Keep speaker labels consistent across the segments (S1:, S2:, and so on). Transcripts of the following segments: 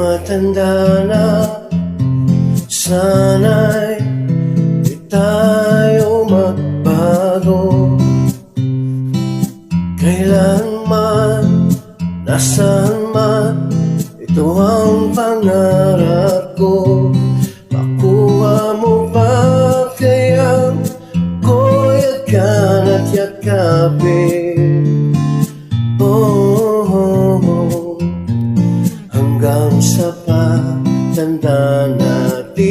S1: Tumatanda na, sana'y di tayo magbago. Kailanman, nasaan man, ito ang pangarap ko. Makuha mo ba kayang ko yakan at yakapin? Hanggang sa patanda natin,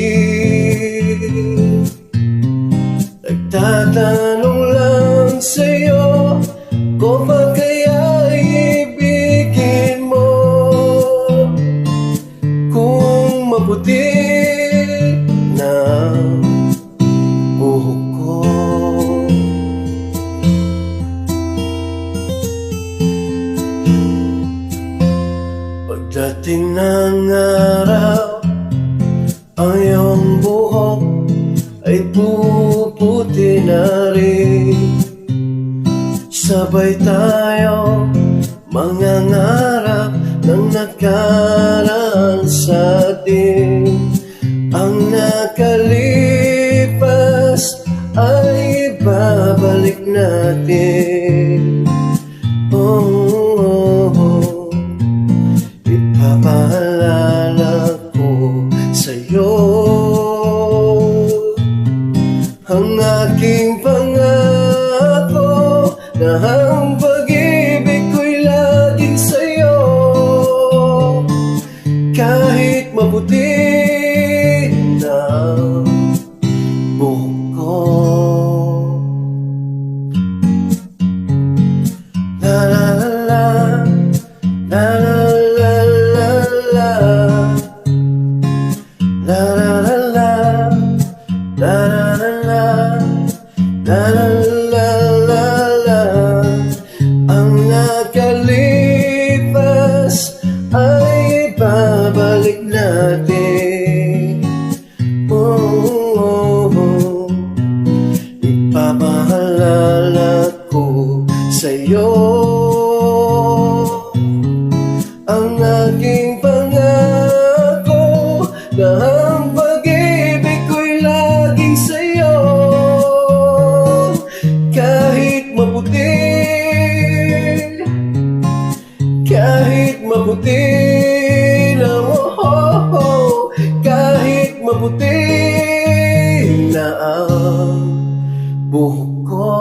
S1: nagtatanong lang sa'yo, ko ba kaya ibigin mo? Kung maputi na buhok ko, pagdating ng araw, ang iyong buhok ay puputi na rin. Sabay tayo mangangarap ng nakaraan sa atin. Ang nakalipas ay babalik natin. Ipapaalala ko sa'yo ang aking pangako, na ang pag-ibig ko'y laging sa'yo. Kahit maputi na buhok ko. La la la la la la la la la la la la la la la la la. Ang nakalipas ay babalik natin. Ipapaalala ko sa'yo ang aking pangako, na ang pag-ibig ko'y laging sa'yo. Kahit maputi, kahit maputi na, kahit maputi na ang buhok ko.